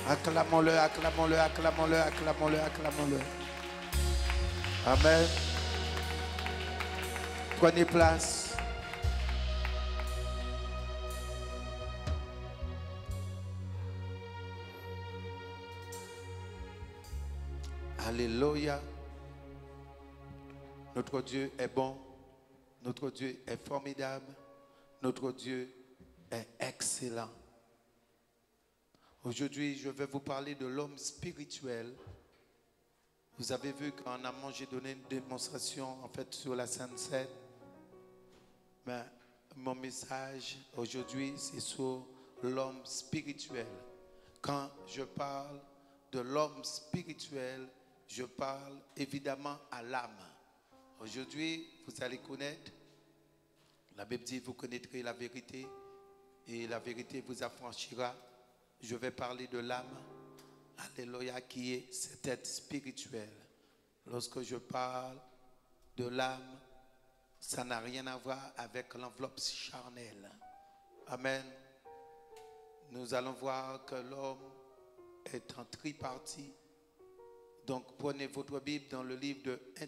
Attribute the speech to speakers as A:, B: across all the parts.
A: Acclamons-le, acclamons-le, acclamons-le, acclamons-le, acclamons-le. Amen. Prenez place. Alléluia. Notre Dieu est bon. Notre Dieu est formidable. Notre Dieu est excellent. Aujourd'hui, je vais vous parler de l'homme spirituel. Vous avez vu qu'en amont, j'ai donné une démonstration en fait sur la Sainte Seine. Mais mon message aujourd'hui, c'est sur l'homme spirituel. Quand je parle de l'homme spirituel, je parle évidemment à l'âme. Aujourd'hui, vous allez connaître, la Bible dit, vous connaîtrez la vérité et la vérité vous affranchira. Je vais parler de l'âme, alléluia, qui est cet être spirituel. Lorsque je parle de l'âme, ça n'a rien à voir avec l'enveloppe charnelle. Amen. Nous allons voir que l'homme est en tripartie. Donc prenez votre Bible dans le livre de 1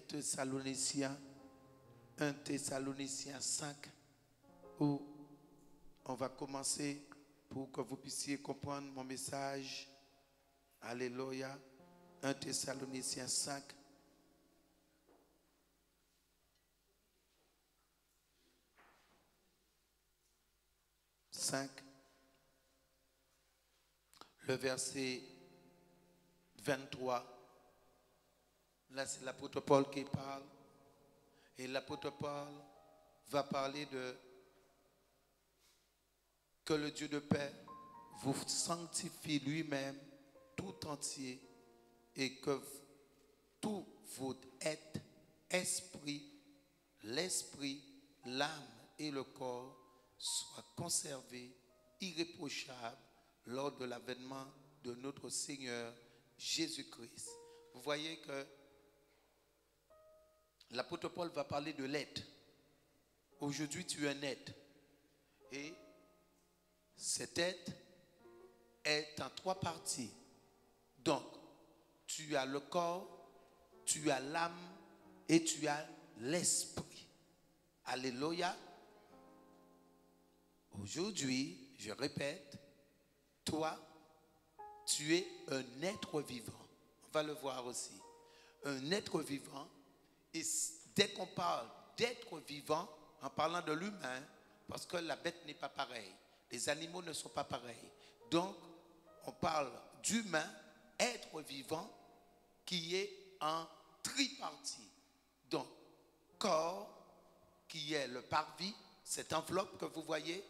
A: Thessaloniciens 5, où on va commencer pour que vous puissiez comprendre mon message. Alléluia. 1 Thessaloniciens 5. Le verset 23. Là, c'est l'apôtre Paul qui parle. Et l'apôtre Paul va parler de que le Dieu de paix vous sanctifie lui-même tout entier et que tout votre être, esprit, l'esprit, l'âme et le corps soient conservés irréprochables lors de l'avènement de notre Seigneur Jésus-Christ. Vous voyez que l'apôtre Paul va parler de l'être. Aujourd'hui, tu es un être. Et cet être est en trois parties. Donc, tu as le corps, tu as l'âme et tu as l'esprit. Alléluia. Aujourd'hui, je répète, toi, tu es un être vivant. On va le voir aussi. Un être vivant. Et dès qu'on parle d'être vivant, en parlant de l'humain, parce que la bête n'est pas pareille, les animaux ne sont pas pareils. Donc, on parle d'humain, être vivant, qui est en tripartie. Donc, corps, qui est le parvis, cette enveloppe que vous voyez,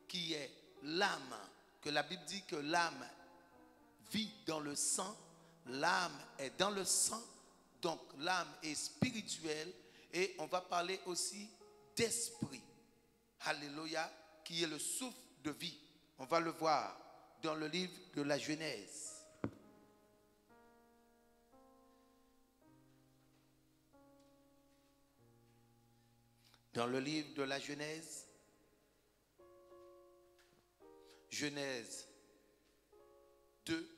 A: qui est l'âme, que la Bible dit que l'âme vit dans le sang, l'âme est dans le sang, donc l'âme est spirituelle, et on va parler aussi d'esprit. Alléluia, qui est le souffle de vie. On va le voir dans le livre de la Genèse. Dans le livre de la Genèse, Genèse 2,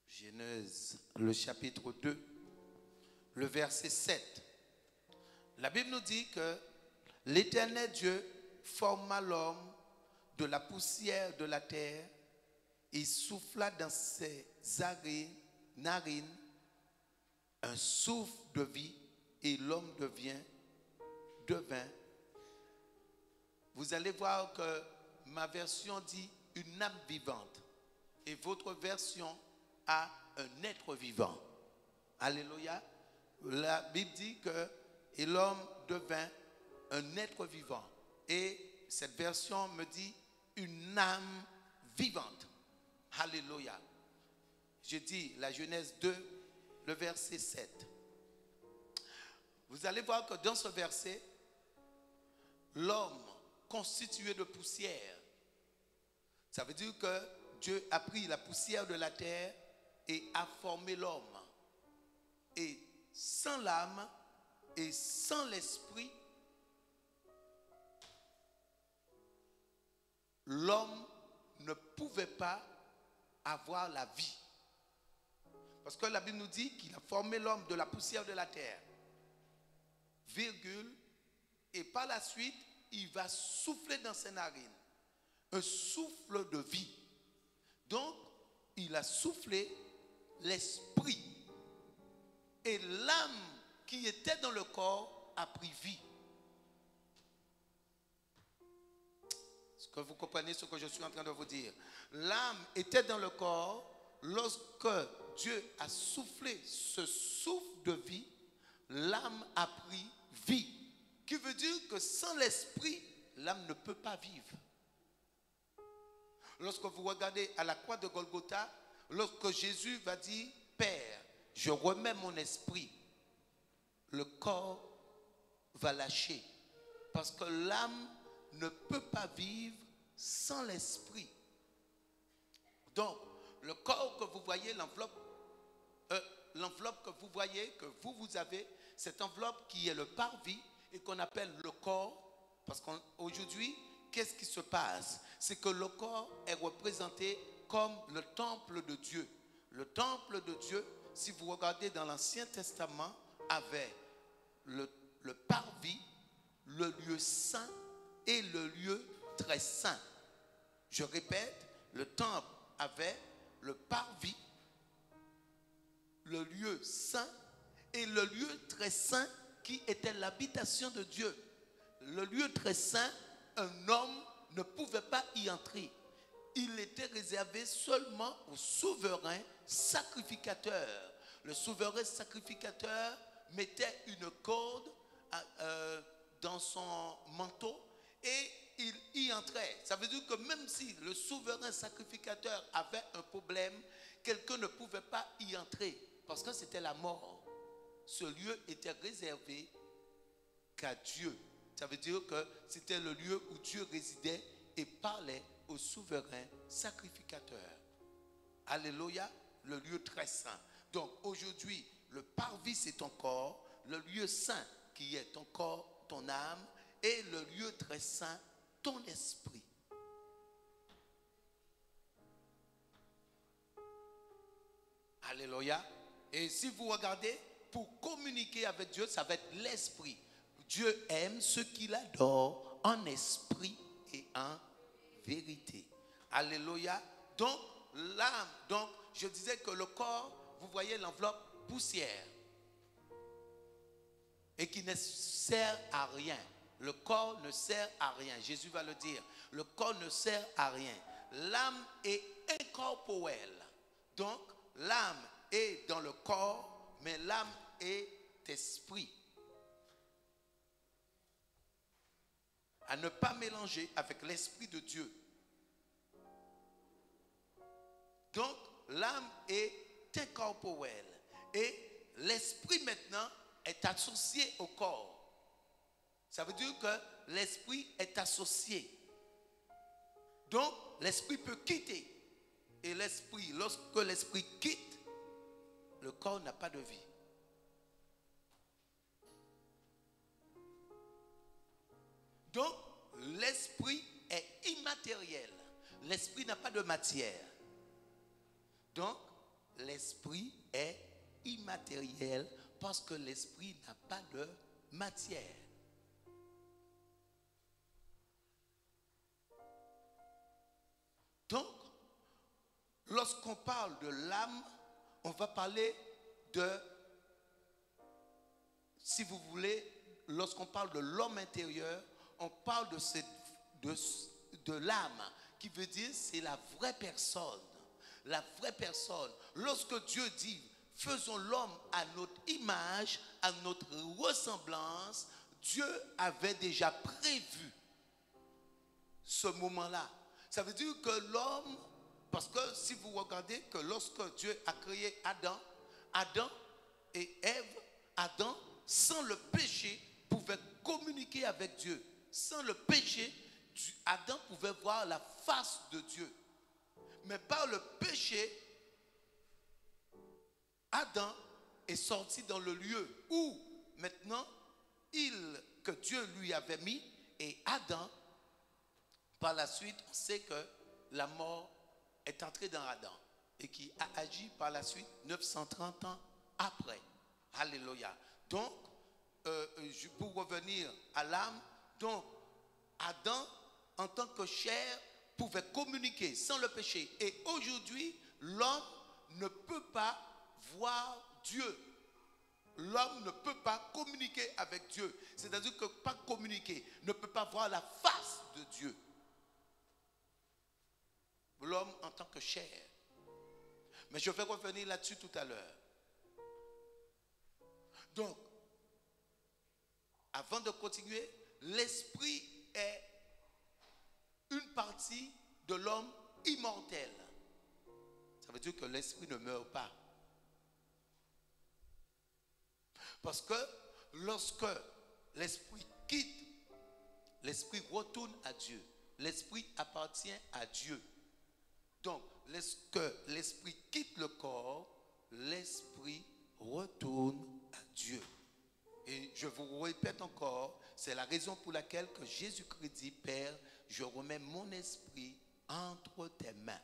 A: Genèse, le chapitre 2, le verset 7. La Bible nous dit que l'Éternel Dieu forma l'homme de la poussière de la terre et souffla dans ses narines un souffle de vie et l'homme devint. Vous allez voir que ma version dit une âme vivante et votre version a un être vivant. Alléluia. La Bible dit que et l'homme devint un être vivant. Et cette version me dit une âme vivante. Alléluia. Je dis la Genèse 2, le verset 7. Vous allez voir que dans ce verset, l'homme constitué de poussière, ça veut dire que Dieu a pris la poussière de la terre et a formé l'homme. Et sans l'âme et sans l'esprit, l'homme ne pouvait pas avoir la vie. Parce que la Bible nous dit qu'il a formé l'homme de la poussière de la terre. Virgule. Et par la suite, il va souffler dans ses narines. Un souffle de vie. Donc, il a soufflé l'esprit. Et l'âme qui était dans le corps a pris vie. Est-ce que vous comprenez ce que je suis en train de vous dire? L'âme était dans le corps. Lorsque Dieu a soufflé ce souffle de vie, l'âme a pris vie. Qui veut dire que sans l'esprit, l'âme ne peut pas vivre. Lorsque vous regardez à la croix de Golgotha, lorsque Jésus va dire, Père, je remets mon esprit, le corps va lâcher. Parce que l'âme ne peut pas vivre sans l'esprit. Donc, le corps que vous voyez, l'enveloppe que vous voyez, que vous avez, cette enveloppe qui est le parvis et qu'on appelle le corps, parce qu'aujourd'hui, qu'est-ce qui se passe? C'est que le corps est représenté comme le temple de Dieu. Le temple de Dieu, si vous regardez dans l'Ancien Testament, avait le parvis, le lieu saint et le lieu très saint. Je répète, le temple avait le parvis, le lieu saint et le lieu très saint qui était l'habitation de Dieu. Le lieu très saint, un homme ne pouvait pas y entrer. Il était réservé seulement au souverain sacrificateur. Le souverain sacrificateur mettait une corde dans son manteau et il y entrait. Ça veut dire que même si le souverain sacrificateur avait un problème, quelqu'un ne pouvait pas y entrer parce que c'était la mort. Ce lieu était réservé qu'à Dieu. Ça veut dire que c'était le lieu où Dieu résidait et parlait au souverain sacrificateur. Alléluia, le lieu très saint. Donc aujourd'hui, le parvis c'est ton corps, le lieu saint qui est ton corps, ton âme, et le lieu très saint, ton esprit. Alléluia. Et si vous regardez, pour communiquer avec Dieu, ça va être l'esprit. Dieu aime ceux qui l'adorent en esprit et en vérité. Alléluia. Donc, l'âme, donc, je disais que le corps, vous voyez l'enveloppe poussière. Et qui ne sert à rien. Le corps ne sert à rien. Jésus va le dire. Le corps ne sert à rien. L'âme est incorporelle. Donc, l'âme est dans le corps, mais l'âme est esprit. À ne pas mélanger avec l'esprit de Dieu. Donc, l'âme est incorporelle. Et l'esprit maintenant est associé au corps. Ça veut dire que l'esprit est associé. Donc, l'esprit peut quitter. Et l'esprit, lorsque l'esprit quitte, le corps n'a pas de vie. Donc, l'esprit est immatériel. L'esprit n'a pas de matière. Donc, l'esprit est immatériel parce que l'esprit n'a pas de matière. Donc, lorsqu'on parle de l'âme, on va parler de, si vous voulez, lorsqu'on parle de l'homme intérieur, on parle de l'âme, qui veut dire c'est la vraie personne. La vraie personne. Lorsque Dieu dit, faisons l'homme à notre image, à notre ressemblance, Dieu avait déjà prévu ce moment-là. Ça veut dire que l'homme, parce que si vous regardez que lorsque Dieu a créé Adam et Ève, Adam, sans le péché, pouvait communiquer avec Dieu. Sans le péché, Adam pouvait voir la face de Dieu. Mais par le péché, Adam est sorti dans le lieu où maintenant que Dieu lui avait mis, et Adam, par la suite, on sait que la mort est entrée dans Adam. et qui a agi par la suite 930 ans après. Alléluia. Donc, pour revenir à l'âme, donc Adam, en tant que chair, pouvait communiquer sans le péché. Et aujourd'hui, l'homme ne peut pas voir Dieu. L'homme ne peut pas communiquer avec Dieu. C'est-à-dire que pas communiquer, ne peut pas voir la face de Dieu. L'homme en tant que chair. Mais je vais revenir là-dessus tout à l'heure. Donc, avant de continuer, l'esprit est une partie de l'homme immortel. Ça veut dire que l'esprit ne meurt pas. Parce que lorsque l'esprit quitte, l'esprit retourne à Dieu. L'esprit appartient à Dieu. Donc, lorsque l'esprit quitte le corps, l'esprit retourne à Dieu. Et je vous répète encore, c'est la raison pour laquelle que Jésus-Christ dit, Père, je remets mon esprit entre tes mains.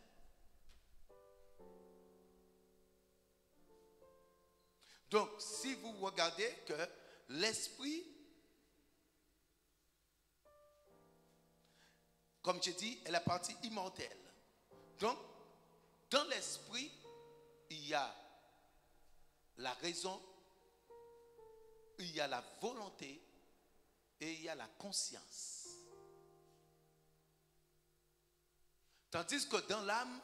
A: Donc, si vous regardez que l'esprit, comme je dis, est la partie immortelle. Donc, dans l'esprit, il y a la raison, il y a la volonté et il y a la conscience. Tandis que dans l'âme,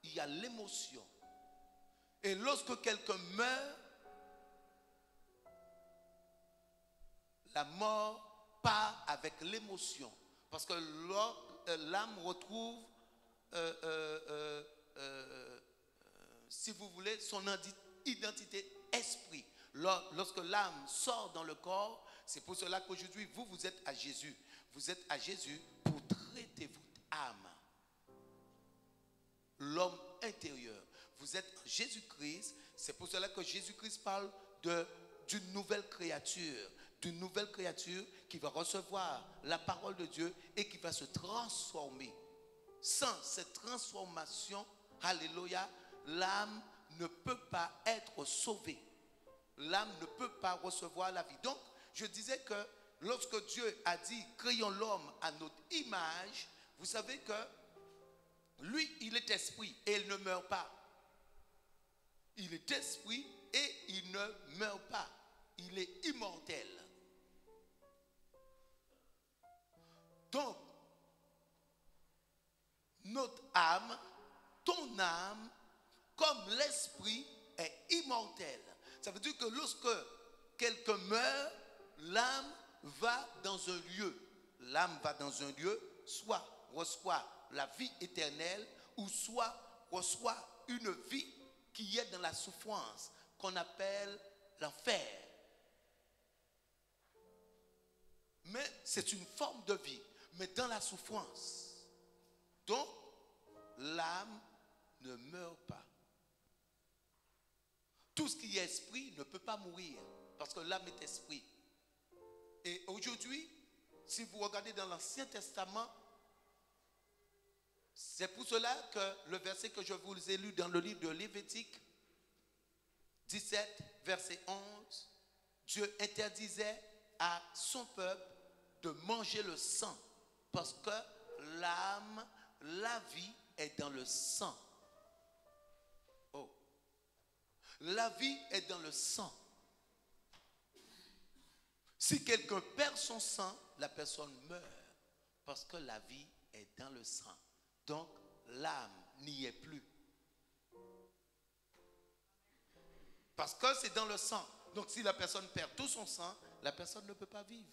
A: il y a l'émotion. Et lorsque quelqu'un meurt, la mort part avec l'émotion. Parce que l'âme retrouve, si vous voulez, son identité esprit. Lorsque l'âme sort dans le corps, c'est pour cela qu'aujourd'hui, vous êtes à Jésus. Vous êtes à Jésus pour traiter votre âme. L'homme intérieur. Vous êtes en Jésus-Christ. C'est pour cela que Jésus-Christ parle d'une nouvelle créature. D'une nouvelle créature qui va recevoir la parole de Dieu et qui va se transformer. Sans cette transformation, alléluia, l'âme ne peut pas être sauvée. L'âme ne peut pas recevoir la vie. Donc, je disais que lorsque Dieu a dit, créons l'homme à notre image, vous savez que lui, il est esprit et il ne meurt pas. Il est esprit et il ne meurt pas. Il est immortel. Donc, notre âme, ton âme, comme l'esprit est immortel. Ça veut dire que lorsque quelqu'un meurt, l'âme va dans un lieu. L'âme va dans un lieu, soit reçoit la vie éternelle, ou soit reçoit une vie qui est dans la souffrance, qu'on appelle l'enfer. Mais c'est une forme de vie, mais dans la souffrance. Donc, l'âme ne meurt pas. Tout ce qui est esprit ne peut pas mourir, parce que l'âme est esprit. Et aujourd'hui, si vous regardez dans l'Ancien Testament, c'est pour cela que le verset que je vous ai lu dans le livre de Lévitique 17, verset 11, Dieu interdisait à son peuple de manger le sang, parce que l'âme, la vie est dans le sang. Oh. La vie est dans le sang. Si quelqu'un perd son sang, la personne meurt, parce que la vie est dans le sang. Donc, l'âme n'y est plus. Parce que c'est dans le sang. Donc, si la personne perd tout son sang, la personne ne peut pas vivre.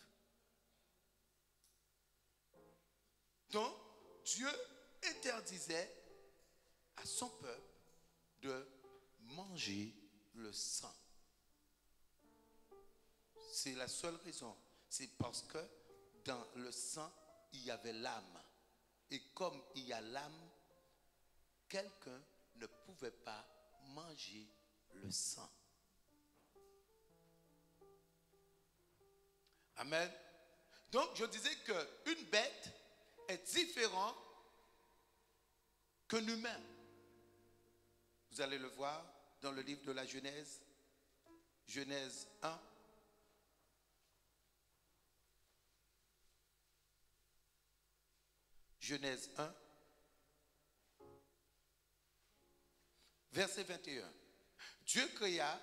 A: Donc, Dieu interdisait à son peuple de manger le sang. C'est la seule raison. C'est parce que dans le sang, il y avait l'âme. Et comme il y a l'âme, quelqu'un ne pouvait pas manger le sang. Amen. Donc, je disais qu'une bête est différente qu'un humain. Vous allez le voir dans le livre de la Genèse, Genèse 1. Genèse 1, verset 21. Dieu créa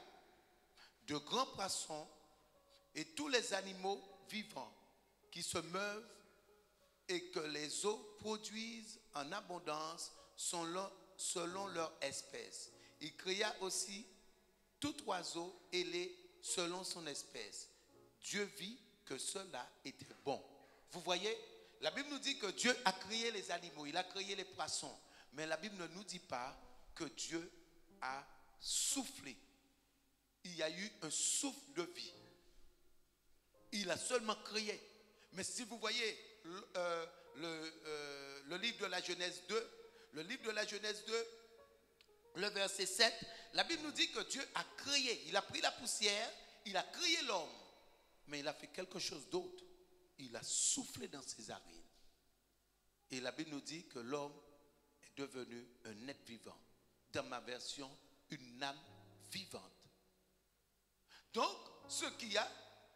A: de grands poissons et tous les animaux vivants qui se meuvent et que les eaux produisent en abondance selon leur espèce. Il créa aussi tout oiseau ailé selon son espèce. Dieu vit que cela était bon. Vous voyez, la Bible nous dit que Dieu a créé les animaux, il a créé les poissons. Mais la Bible ne nous dit pas que Dieu a soufflé. Il y a eu un souffle de vie. Il a seulement créé. Mais si vous voyez le livre de la Genèse 2, le livre de la Genèse 2, le verset 7, la Bible nous dit que Dieu a créé. Il a pris la poussière, il a créé l'homme. Mais il a fait quelque chose d'autre. Il a soufflé dans ses narines. Et la Bible nous dit que l'homme est devenu un être vivant. Dans ma version, une âme vivante. Donc, ce qu'il y a,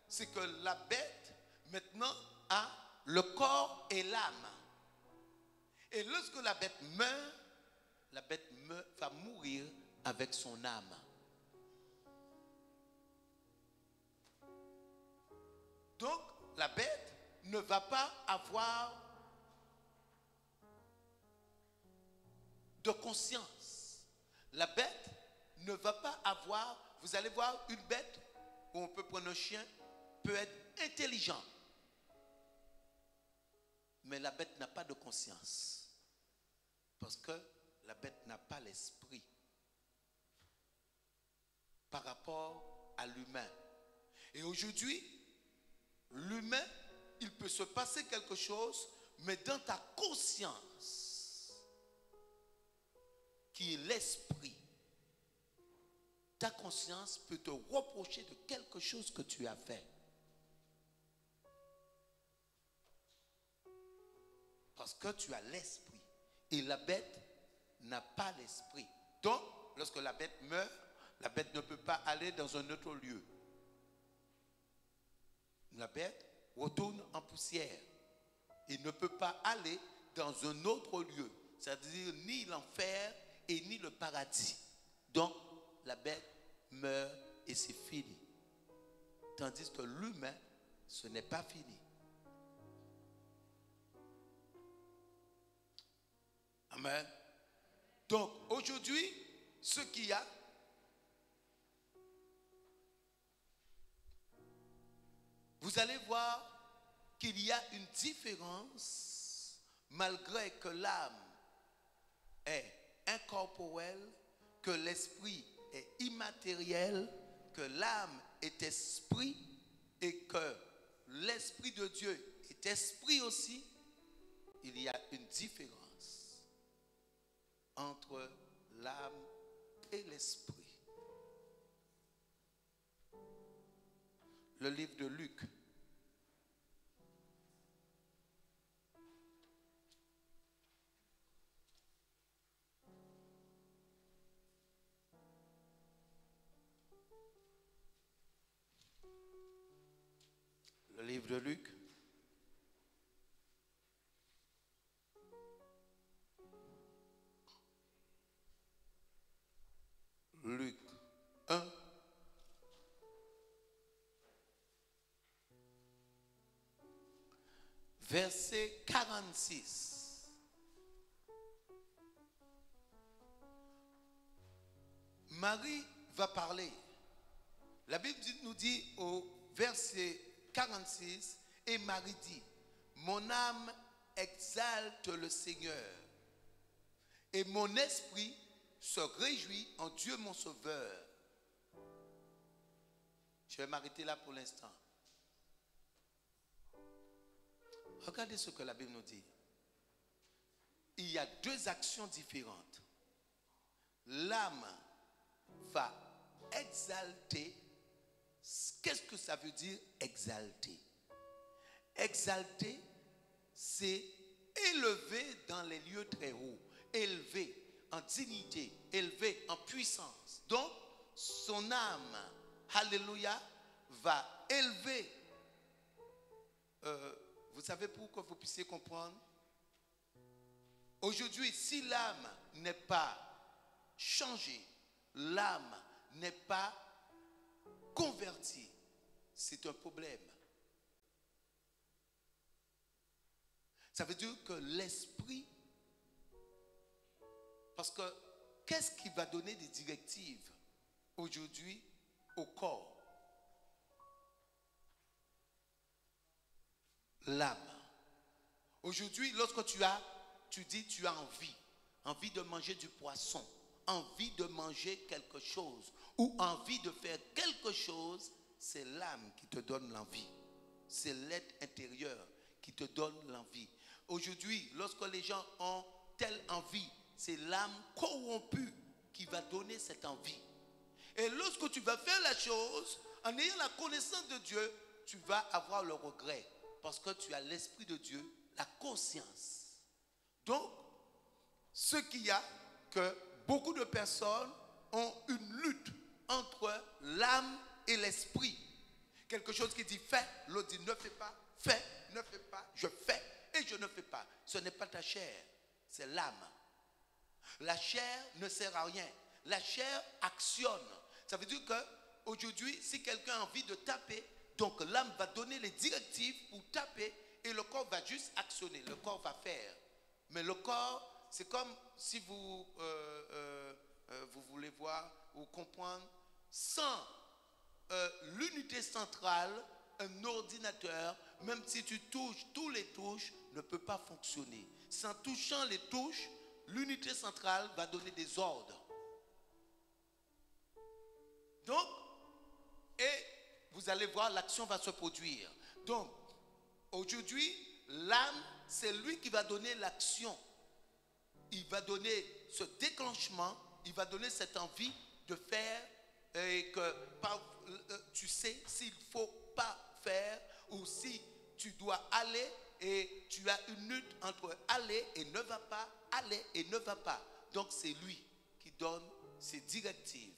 A: c'est que la bête, maintenant, a le corps et l'âme. Et lorsque la bête meurt, va mourir avec son âme. Donc, la bête ne va pas avoir de conscience. La bête ne va pas avoir, vous allez voir, une bête, ou on peut prendre un chien, peut être intelligent. Mais la bête n'a pas de conscience. Parce que la bête n'a pas l'esprit par rapport à l'humain. Et aujourd'hui, l'humain, il peut se passer quelque chose, mais dans ta conscience, qui est l'esprit, ta conscience peut te reprocher de quelque chose que tu as fait. Parce que tu as l'esprit. Et la bête n'a pas l'esprit. Donc, lorsque la bête meurt, la bête ne peut pas aller dans un autre lieu. La bête retourne en poussière. Il ne peut pas aller dans un autre lieu. C'est-à-dire ni l'enfer et ni le paradis. Donc, la bête meurt et c'est fini. Tandis que l'humain, ce n'est pas fini. Amen. Donc, aujourd'hui, ce qu'il y a, vous allez voir qu'il y a une différence malgré que l'âme est incorporelle, que l'esprit est immatériel, que l'âme est esprit et que l'esprit de Dieu est esprit aussi. Il y a une différence entre l'âme et l'esprit. Le livre de Luc. Le livre de Luc. Luc 1. Verset 46. Marie va parler. La Bible nous dit au verset 46, et Marie dit, mon âme exalte le Seigneur, et mon esprit se réjouit en Dieu mon Sauveur. Je vais m'arrêter là pour l'instant. Regardez ce que la Bible nous dit. Il y a deux actions différentes. L'âme va exalter. Qu'est-ce que ça veut dire exalter? Exalter, c'est élever dans les lieux très hauts. Élever en dignité, élevé en puissance. Donc, son âme, alléluia, va élever. Vous savez pourquoi vous puissiez comprendre? Aujourd'hui, si l'âme n'est pas changée, l'âme n'est pas convertie, c'est un problème. Ça veut dire que l'esprit, parce que qu'est-ce qui va donner des directives aujourd'hui au corps? L'âme. Aujourd'hui, lorsque tu dis tu as envie de manger du poisson, envie de manger quelque chose ou envie de faire quelque chose, c'est l'âme qui te donne l'envie. C'est l'être intérieur qui te donne l'envie. Aujourd'hui, lorsque les gens ont telle envie, c'est l'âme corrompue qui va donner cette envie. Et lorsque tu vas faire la chose, en ayant la connaissance de Dieu, tu vas avoir le regret. Parce que tu as l'Esprit de Dieu, la conscience. Donc, ce qu'il y a, que beaucoup de personnes ont une lutte entre l'âme et l'esprit. Quelque chose qui dit fais, l'autre dit ne fais pas, fais, ne fais pas, je fais et je ne fais pas. Ce n'est pas ta chair, c'est l'âme. La chair ne sert à rien. La chair actionne. Ça veut dire qu'aujourd'hui, si quelqu'un a envie de taper, donc l'âme va donner les directives pour taper et le corps va juste actionner, le corps va faire. Mais le corps, c'est comme si vous voulez voir ou comprendre, sans l'unité centrale, un ordinateur, même si tu touches tous les touches, ne peut pas fonctionner. Sans touchant les touches, l'unité centrale va donner des ordres. Donc, et vous allez voir, l'action va se produire. Donc, aujourd'hui, l'âme, c'est lui qui va donner l'action. Il va donner ce déclenchement, il va donner cette envie de faire et que tu sais s'il ne faut pas faire ou si tu dois aller et tu as une lutte entre aller et ne va pas, aller et ne va pas. Donc, c'est lui qui donne ses directives.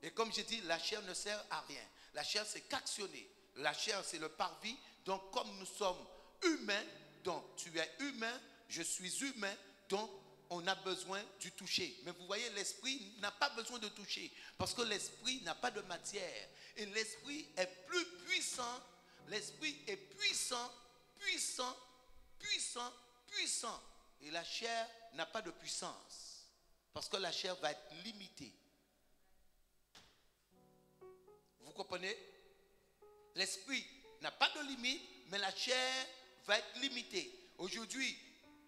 A: Et comme j'ai dit, la chair ne sert à rien. La chair, c'est qu'actionner. La chair, c'est le parvis. Donc, comme nous sommes humains, donc tu es humain, je suis humain, donc on a besoin du toucher. Mais vous voyez, l'esprit n'a pas besoin de toucher. Parce que l'esprit n'a pas de matière. Et l'esprit est plus puissant. L'esprit est puissant, puissant, puissant, puissant. Et la chair n'a pas de puissance. Parce que la chair va être limitée. Vous comprenez? L'esprit n'a pas de limite, mais la chair va être limitée. Aujourd'hui,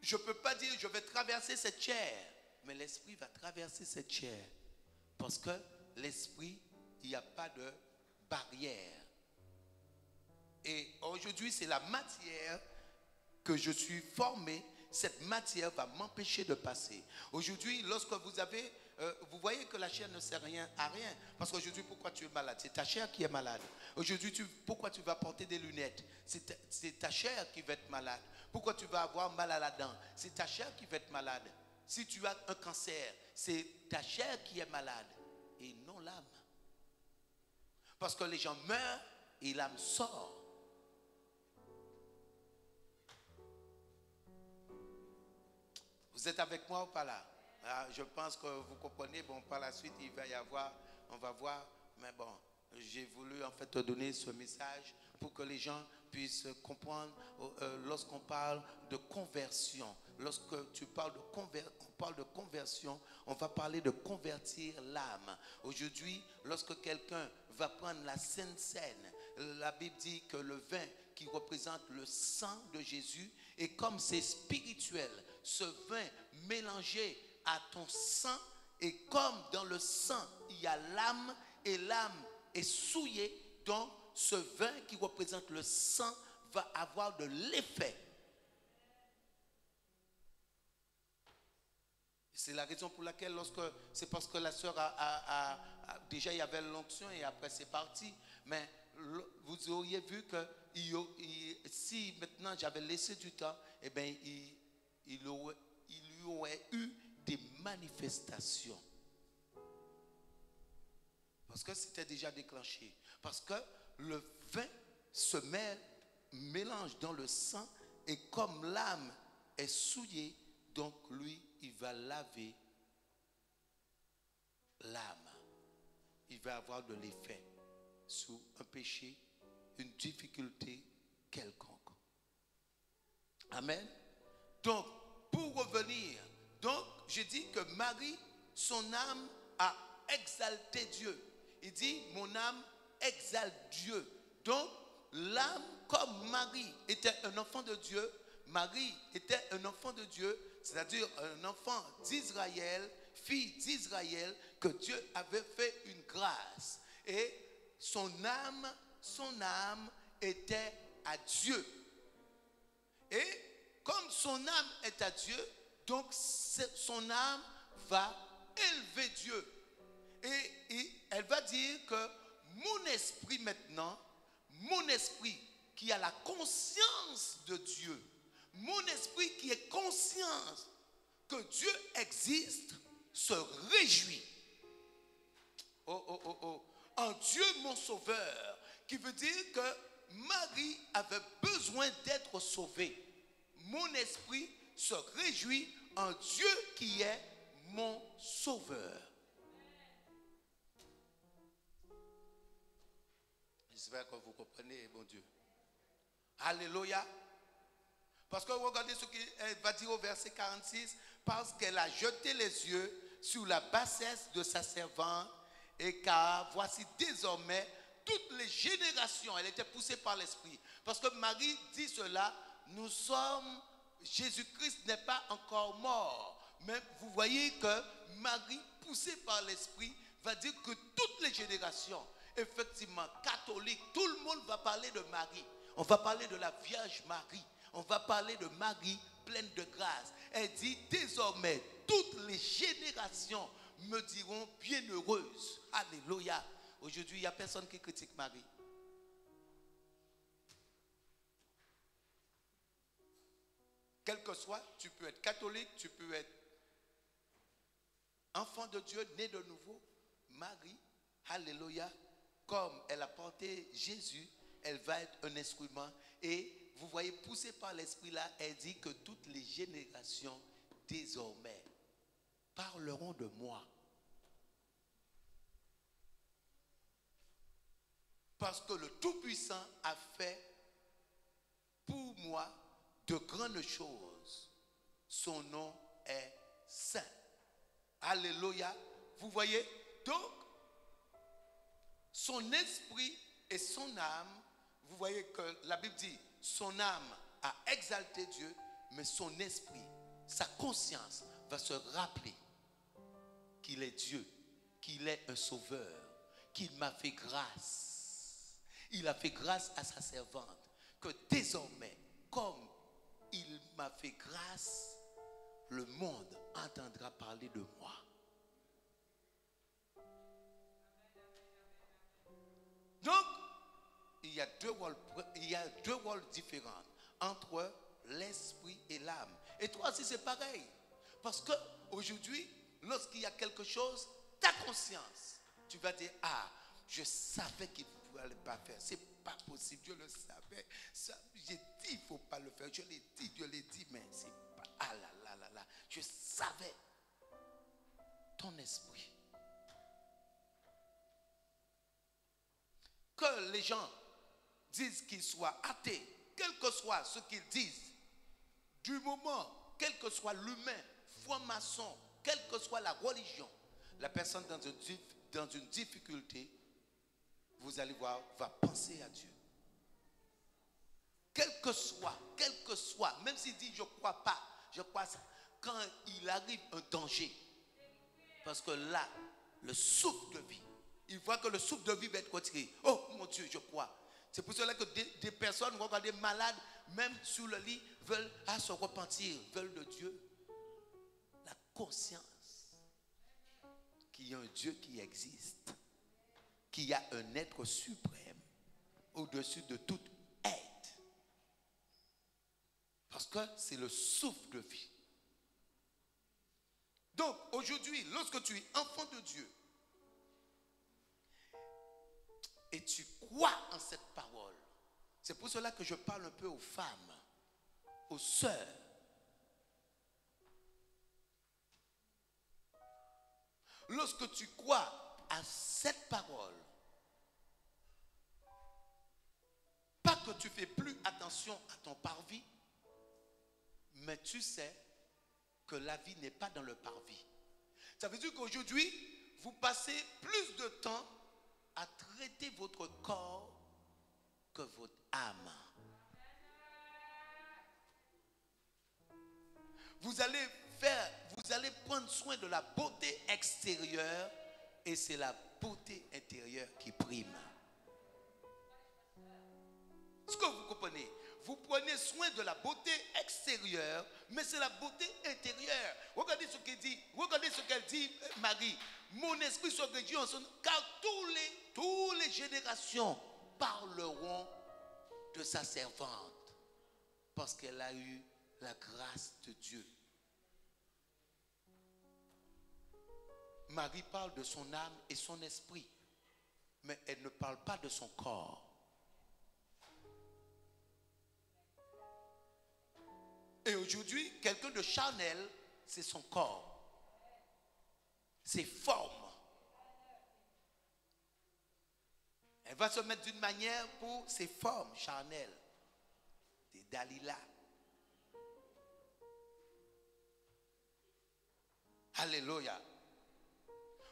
A: je ne peux pas dire je vais traverser cette chair, mais l'esprit va traverser cette chair. Parce que l'esprit, il n'y a pas de barrière. Et aujourd'hui, c'est la matière que je suis formé. Cette matière va m'empêcher de passer. Aujourd'hui, lorsque vous avez... vous voyez que la chair ne sert à rien. Parce qu'aujourd'hui, pourquoi tu es malade? C'est ta chair qui est malade. Aujourd'hui, pourquoi tu vas porter des lunettes? C'est ta chair qui va être malade. Pourquoi tu vas avoir mal à la dent? C'est ta chair qui va être malade. Si tu as un cancer, c'est ta chair qui est malade et non l'âme. Parce que les gens meurent et l'âme sort. Vous êtes avec moi ou pas là? Je pense que vous comprenez. Bon, par la suite, il va y avoir, on va voir. Mais bon, j'ai voulu en fait te donner ce message pour que les gens puissent comprendre lorsqu'on parle de conversion. Lorsque tu parles on parle de conversion, on va parler de convertir l'âme. Aujourd'hui, lorsque quelqu'un va prendre la Sainte Seine, la Bible dit que le vin qui représente le sang de Jésus, et comme c'est spirituel, ce vin mélangé à ton sang, et comme dans le sang il y a l'âme et l'âme est souillée, donc ce vin qui représente le sang va avoir de l'effet. C'est la raison pour laquelle c'est parce que la sœur déjà il y avait l'onction et après c'est parti, mais vous auriez vu que si maintenant j'avais laissé du temps, eh bien il lui aurait eu des manifestation. Parce que c'était déjà déclenché. Parce que le vin se mélange dans le sang et comme l'âme est souillée, donc lui, il va laver l'âme. Il va avoir de l'effet sur un péché, une difficulté quelconque. Amen. Donc, pour revenir, donc je dis que Marie, son âme a exalté Dieu. Il dit, mon âme exalte Dieu. Donc, l'âme, comme Marie était un enfant de Dieu, Marie était un enfant de Dieu, c'est-à-dire un enfant d'Israël, fille d'Israël, que Dieu avait fait une grâce. Et son âme était à Dieu. Et comme son âme est à Dieu, donc son âme va élever Dieu. Et elle va dire que mon esprit maintenant, mon esprit qui a la conscience de Dieu, mon esprit qui est conscient que Dieu existe, se réjouit. En Dieu mon sauveur, qui veut dire que Marie avait besoin d'être sauvée. Mon esprit se réjouit en Dieu qui est mon sauveur. J'espère que vous comprenez, mon Dieu. Alléluia. Parce que regardez ce qu'elle va dire au verset 46. Parce qu'elle a jeté les yeux sur la bassesse de sa servante. Et car voici désormais toutes les générations. Elle était poussée par l'esprit. Parce que Marie dit cela. Jésus-Christ n'est pas encore mort. Mais vous voyez que Marie, poussée par l'esprit, va dire que toutes les générations, effectivement, catholiques, tout le monde va parler de Marie. On va parler de la Vierge Marie. On va parler de Marie pleine de grâce. Elle dit désormais, toutes les générations me diront bienheureuse. Alléluia. Aujourd'hui, il n'y a personne qui critique Marie. Quel que soit, tu peux être catholique, tu peux être enfant de Dieu, né de nouveau. Marie, alléluia, comme elle a porté Jésus, elle va être un instrument. Et vous voyez, poussée par l'esprit là, elle dit que toutes les générations désormais parleront de moi. Parce que le Tout-Puissant a fait pour moi de grandes choses. Son nom est saint. Alléluia. Vous voyez? Donc, son esprit et son âme, vous voyez que la Bible dit, son âme a exalté Dieu, mais son esprit, sa conscience va se rappeler qu'il est Dieu, qu'il est un sauveur, qu'il m'a fait grâce. Il a fait grâce à sa servante, que désormais, comme il m'a fait grâce, le monde entendra parler de moi. Donc, il y a deux rôles différents entre l'esprit et l'âme. Et toi aussi, c'est pareil. Parce que aujourd'hui, lorsqu'il y a quelque chose, ta conscience, tu vas dire, ah, je savais qu'il ne pouvait pas faire. C'est pas possible, Dieu le savait. J'ai dit, il ne faut pas le faire. Je l'ai dit, Dieu l'a dit, mais c'est pas, ah là là là là. Je savais. Ton esprit. Que les gens disent qu'ils soient athées, quel que soit ce qu'ils disent, du moment, quel que soit l'humain, franc-maçon, quelle que soit la religion, la personne dans une difficulté, vous allez voir, va penser à Dieu. Quel que soit, même s'il dit je ne crois pas, je crois ça, quand il arrive un danger, parce que là, le souffle de vie, il voit que le souffle de vie va être retiré. Oh mon Dieu, je crois. C'est pour cela que des personnes, regardez, malades, même sous le lit, veulent se repentir, veulent de Dieu. La conscience qu'il y a un Dieu qui existe, qu'il y a un être suprême au-dessus de toute aide. Parce que c'est le souffle de vie. Donc aujourd'hui, lorsque tu es enfant de Dieu et tu crois en cette parole, c'est pour cela que je parle un peu aux femmes, aux sœurs. Lorsque tu crois à cette parole, pas que tu fais plus attention à ton parvis, mais tu sais que la vie n'est pas dans le parvis. Ça veut dire qu'aujourd'hui, vous passez plus de temps à traiter votre corps que votre âme. Vous allez prendre soin de la beauté extérieure et c'est la beauté intérieure qui prime. Est-ce que vous comprenez? Vous prenez soin de la beauté extérieure, mais c'est la beauté intérieure. Regardez ce qu'elle dit, Marie. Mon esprit se réjouit en son nom, car toutes les générations parleront de sa servante, parce qu'elle a eu la grâce de Dieu. Marie parle de son âme et son esprit, mais elle ne parle pas de son corps. Et aujourd'hui, quelqu'un de charnel, c'est son corps, ses formes. Elle va se mettre d'une manière pour ses formes charnelles, des Dalila. Alléluia.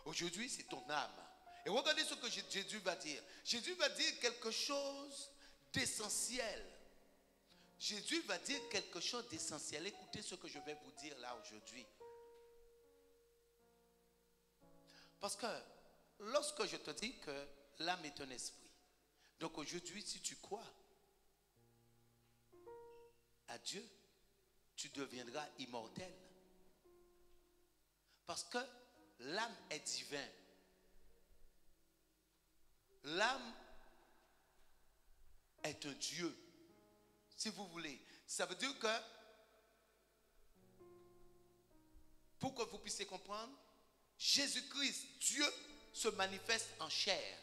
A: Aujourd'hui, c'est ton âme. Et regardez ce que Jésus va dire. Jésus va dire quelque chose d'essentiel. Jésus va dire quelque chose d'essentiel. Écoutez ce que je vais vous dire là aujourd'hui. Parce que lorsque je te dis que l'âme est un esprit, donc aujourd'hui, si tu crois à Dieu, tu deviendras immortel. Parce que l'âme est divine. L'âme est un Dieu. Si vous voulez, ça veut dire que, pour que vous puissiez comprendre, Jésus-Christ, Dieu, se manifeste en chair.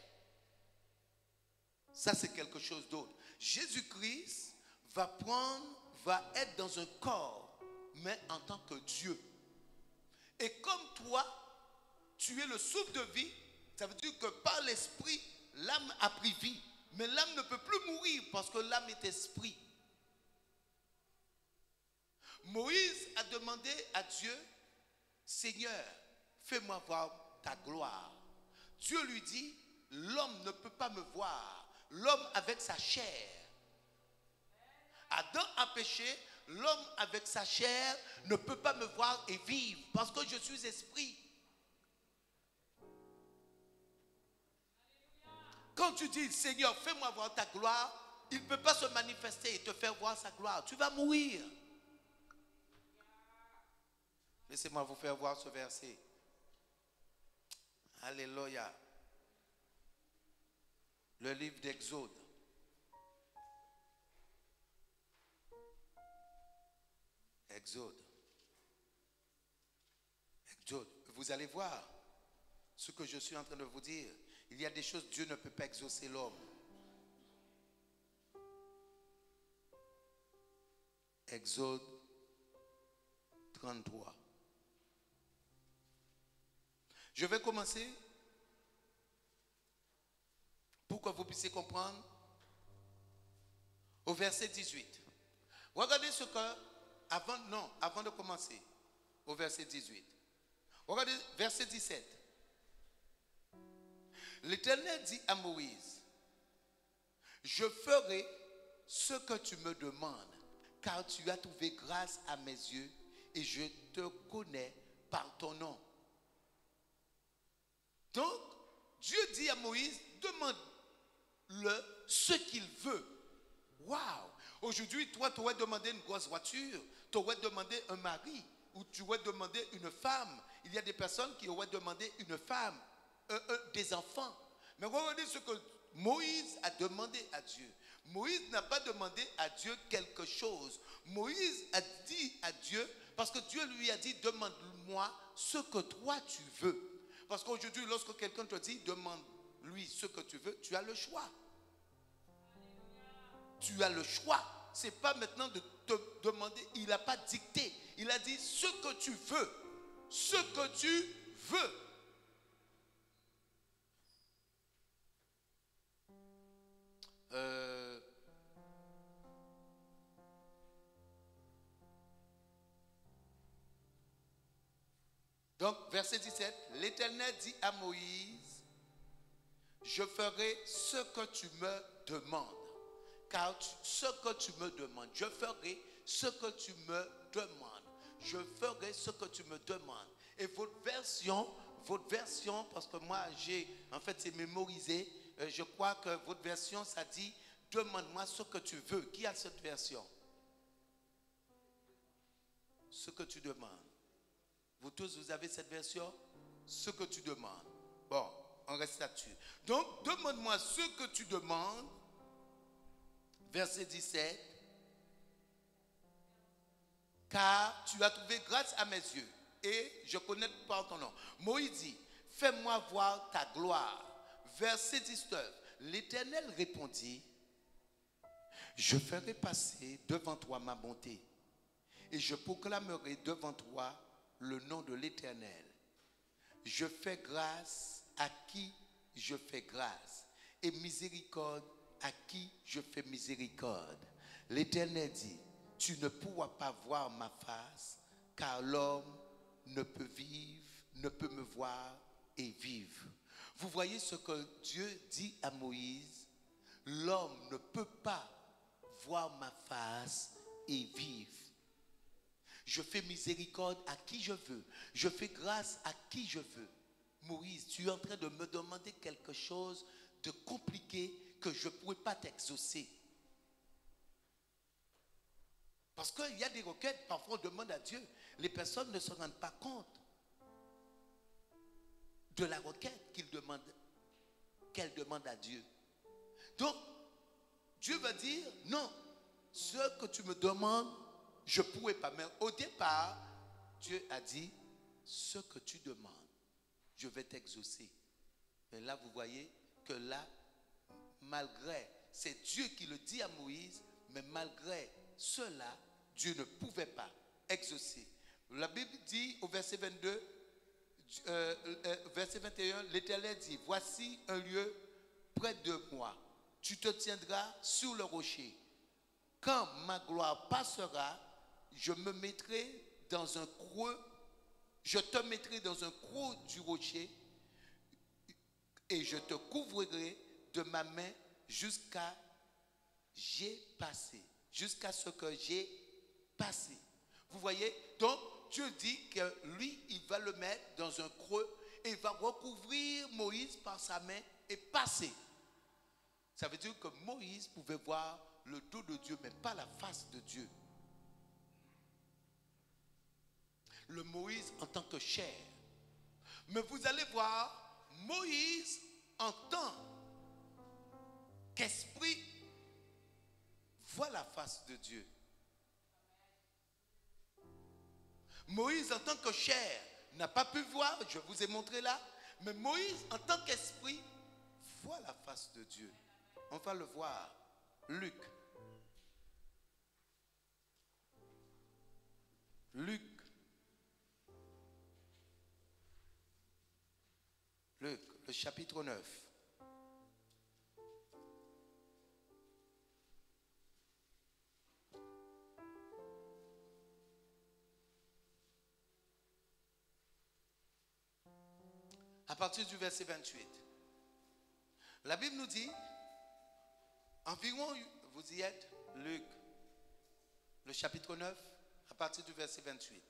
A: Ça, c'est quelque chose d'autre. Jésus-Christ va être dans un corps, mais en tant que Dieu. Et comme toi, tu es le souffle de vie, ça veut dire que par l'esprit, l'âme a pris vie. Mais l'âme ne peut plus mourir parce que l'âme est esprit. Moïse a demandé à Dieu, Seigneur, fais-moi voir ta gloire. Dieu lui dit, l'homme ne peut pas me voir, l'homme avec sa chair. Adam a péché, l'homme avec sa chair ne peut pas me voir et vivre parce que je suis esprit. Quand tu dis, Seigneur, fais-moi voir ta gloire, il ne peut pas se manifester et te faire voir sa gloire. Tu vas mourir. Laissez-moi vous faire voir ce verset. Alléluia. Le livre d'Exode. Exode. Vous allez voir ce que je suis en train de vous dire. Il y a des choses, Dieu ne peut pas exaucer l'homme. Exode 33. Je vais commencer pour que vous puissiez comprendre au verset 18. Regardez ce que, avant de commencer, au verset 18. Regardez, verset 17. L'Éternel dit à Moïse, je ferai ce que tu me demandes, car tu as trouvé grâce à mes yeux et je te connais par ton nom. Donc, Dieu dit à Moïse, demande-le ce qu'il veut. Waouh! Aujourd'hui, toi, tu aurais demandé une grosse voiture, tu aurais demandé un mari, ou tu aurais demandé une femme. Il y a des personnes qui auraient demandé une femme, des enfants. Mais regardez ce que Moïse a demandé à Dieu. Moïse n'a pas demandé à Dieu quelque chose. Moïse a dit à Dieu, Parce que Dieu lui a dit, demande-moi ce que toi tu veux. Parce qu'aujourd'hui, lorsque quelqu'un te dit, demande-lui ce que tu veux, tu as le choix. Tu as le choix. Ce n'est pas maintenant de te demander, il n'a pas dicté. Il a dit ce que tu veux. Ce que tu veux. Donc, verset 17, l'Éternel dit à Moïse, je ferai ce que tu me demandes. Car ce que tu me demandes, je ferai ce que tu me demandes. Je ferai ce que tu me demandes. Et votre version, parce que moi en fait c'est mémorisé, je crois que votre version ça dit, demande-moi ce que tu veux. Qui a cette version? Ce que tu demandes. Vous tous, vous avez cette version? Ce que tu demandes. Bon, on reste là-dessus. Donc, demande-moi ce que tu demandes. Verset 17. Car tu as trouvé grâce à mes yeux et je connais par ton nom. Moïse dit, fais-moi voir ta gloire. Verset 19. L'Éternel répondit, je ferai passer devant toi ma bonté et je proclamerai devant toi le nom de l'Éternel. Je fais grâce à qui je fais grâce et miséricorde à qui je fais miséricorde. L'Éternel dit, tu ne pourras pas voir ma face, car l'homme ne peut me voir et vivre. Vous voyez ce que Dieu dit à Moïse? L'homme ne peut pas voir ma face et vivre. Je fais miséricorde à qui je veux. Je fais grâce à qui je veux. Moïse, tu es en train de me demander quelque chose de compliqué que je ne pourrais pas t'exaucer. Parce qu'il y a des requêtes, parfois on demande à Dieu. Les personnes ne se rendent pas compte de la requête qu'elle demande à Dieu. Donc, Dieu va dire, non, ce que tu me demandes, je ne pourrais pas. Mais au départ, Dieu a dit, ce que tu demandes, je vais t'exaucer. Mais là, vous voyez que là, malgré, c'est Dieu qui le dit à Moïse, mais malgré cela, Dieu ne pouvait pas exaucer. La Bible dit au verset 22, verset 21, l'Éternel dit, voici un lieu près de moi. Tu te tiendras sur le rocher. Quand ma gloire passera, je te mettrai dans un creux du rocher et je te couvrirai de ma main jusqu'à ce que j'ai passé. Vous voyez? Donc, Dieu dit que lui, il va le mettre dans un creux et il va recouvrir Moïse par sa main et passer. Ça veut dire que Moïse pouvait voir le dos de Dieu, mais pas la face de Dieu. Le Moïse en tant que chair. Mais vous allez voir, Moïse en tant qu'esprit voit la face de Dieu. Moïse en tant que chair n'a pas pu voir, je vous ai montré là, mais Moïse en tant qu'esprit voit la face de Dieu. On va le voir. Luc, le chapitre 9. À partir du verset 28. La Bible nous dit, environ, vous y êtes, Luc, le chapitre 9, à partir du verset 28.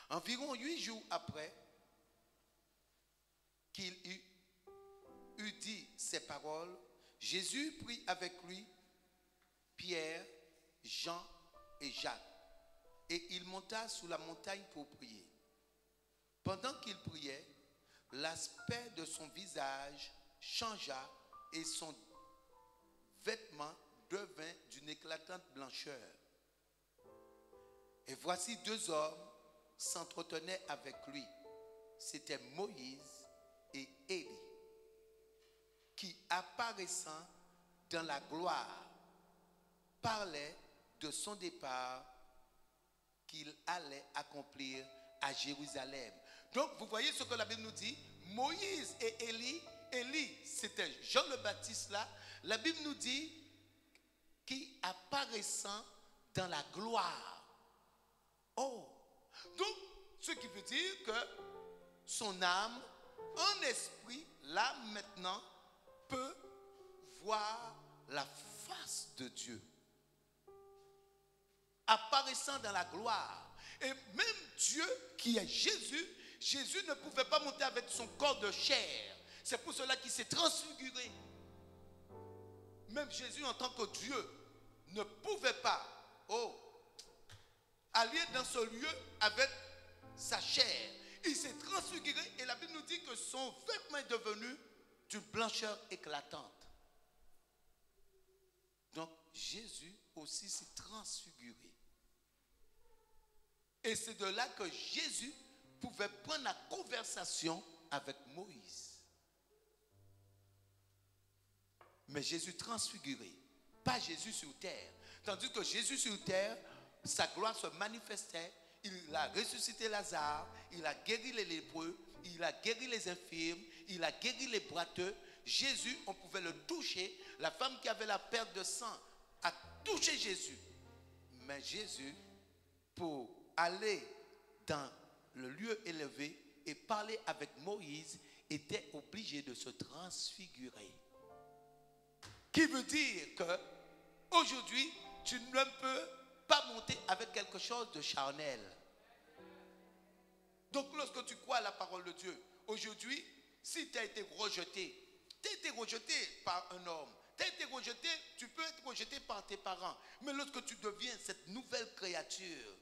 A: Environ 8 jours après qu'il eut dit ces paroles, Jésus prit avec lui Pierre, Jean et Jacques, et il monta sur la montagne pour prier. Pendant qu'il priait, l'aspect de son visage changea et son vêtement devint d'une éclatante blancheur. Et voici 2 hommes s'entretenaient avec lui. C'était Moïse et Élie qui, apparaissant dans la gloire, parlaient de son départ qu'il allait accomplir à Jérusalem. Donc, vous voyez ce que la Bible nous dit. Moïse et Élie, c'était Jean le Baptiste là. La Bible nous dit qui apparaissant dans la gloire. Oh, donc, ce qui veut dire que son âme, en esprit, là maintenant, peut voir la face de Dieu. Apparaissant dans la gloire. Et même Dieu qui est Jésus, Jésus ne pouvait pas monter avec son corps de chair. C'est pour cela qu'il s'est transfiguré. Même Jésus en tant que Dieu ne pouvait pas aller dans ce lieu avec sa chair. Il s'est transfiguré et la Bible nous dit que son vêtement est devenu d'une blancheur éclatante. Donc Jésus aussi s'est transfiguré. Et c'est de là que Jésus pouvait prendre la conversation avec Moïse. Mais Jésus transfiguré, pas Jésus sur terre. Tandis que Jésus sur terre, sa gloire se manifestait. Il a ressuscité Lazare, il a guéri les lépreux, il a guéri les infirmes, il a guéri les boiteux. Jésus, on pouvait le toucher. La femme qui avait la perte de sang a touché Jésus. Mais Jésus, pour aller dans le lieu élevé et parler avec Moïse, était obligé de se transfigurer. Qui veut dire que aujourd'hui, tu ne peux pas monter avec quelque chose de charnel. Donc lorsque tu crois à la parole de Dieu, aujourd'hui, si tu as été rejeté, par un homme, tu as été rejeté, tu peux être rejeté par tes parents. Mais lorsque tu deviens cette nouvelle créature,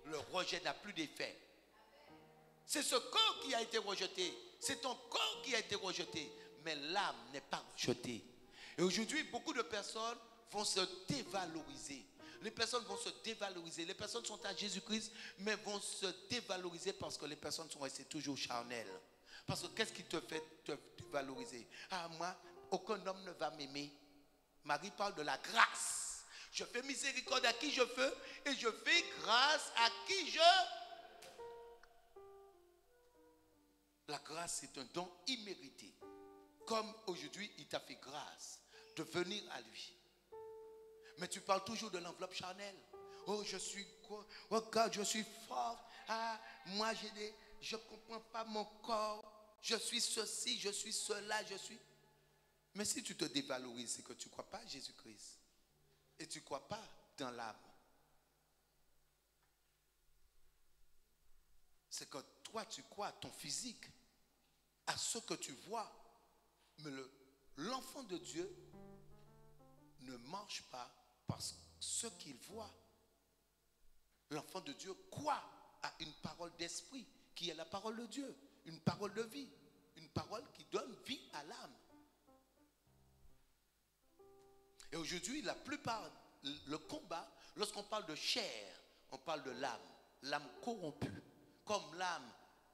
A: le rejet n'a plus d'effet. C'est ce corps qui a été rejeté. C'est ton corps qui a été rejeté. Mais l'âme n'est pas rejetée. Et aujourd'hui, beaucoup de personnes vont se dévaloriser. Les personnes vont se dévaloriser. Les personnes sont à Jésus-Christ, mais vont se dévaloriser parce que les personnes sont restées toujours charnelles. Parce que qu'est-ce qui te fait te dévaloriser? Ah, moi, aucun homme ne va m'aimer. Marie parle de la grâce. Je fais miséricorde à qui je veux et je fais grâce à qui je... La grâce, c'est un don immérité. Comme aujourd'hui, il t'a fait grâce de venir à lui. Mais tu parles toujours de l'enveloppe charnelle. Oh, je suis quoi? Oh, God, je suis fort. Ah, moi, je ne comprends pas mon corps. Je suis ceci, je suis cela, je suis... Mais si tu te dévalorises, c'est que tu ne crois pas à Jésus-Christ. Et tu ne crois pas dans l'âme. C'est que toi, tu crois à ton physique, à ce que tu vois. Mais l'enfant de Dieu ne marche pas parce que ce qu'il voit. L'enfant de Dieu croit à une parole d'esprit qui est la parole de Dieu, une parole de vie, une parole qui donne vie à l'âme. Et aujourd'hui, la plupart, le combat, lorsqu'on parle de chair, on parle de l'âme, l'âme corrompue. Comme l'âme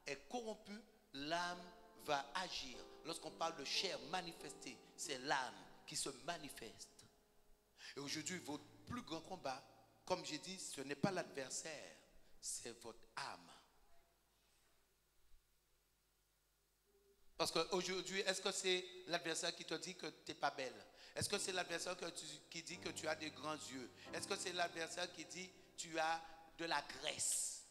A: est corrompue, l'âme va agir. Lorsqu'on parle de chair manifestée, c'est l'âme qui se manifeste. Et aujourd'hui, votre plus grand combat, comme j'ai dit, ce n'est pas l'adversaire, c'est votre âme. Parce qu'aujourd'hui, est-ce que c'est l'adversaire qui te dit que tu n'es pas belle? Est-ce que c'est l'adversaire qui dit que tu as des grands yeux? Est-ce que c'est l'adversaire qui dit que tu as de la graisse?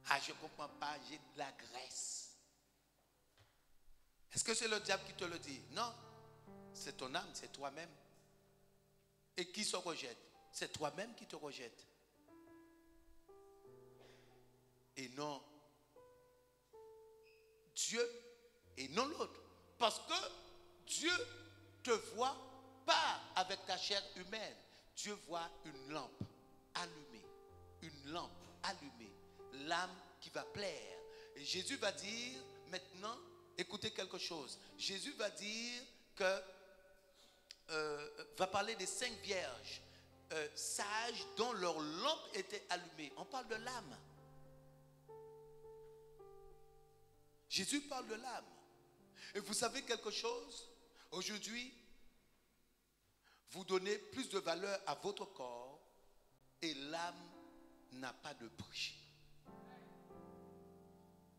A: Ah, je ne comprends pas, j'ai de la graisse. Est-ce que c'est le diable qui te le dit? Non, c'est ton âme, c'est toi-même. Et qui se rejette? C'est toi-même qui te rejette. Et non Dieu et non l'autre. Parce que Dieu te voit pas avec ta chair humaine. Dieu voit une lampe allumée. Une lampe allumée. L'âme qui va plaire. Et Jésus va dire maintenant, écoutez quelque chose. Jésus va dire que va parler des 5 vierges. sages dont leur lampe était allumée. On parle de l'âme. Jésus parle de l'âme. Et vous savez quelque chose? Aujourd'hui, vous donnez plus de valeur à votre corps et l'âme n'a pas de prix.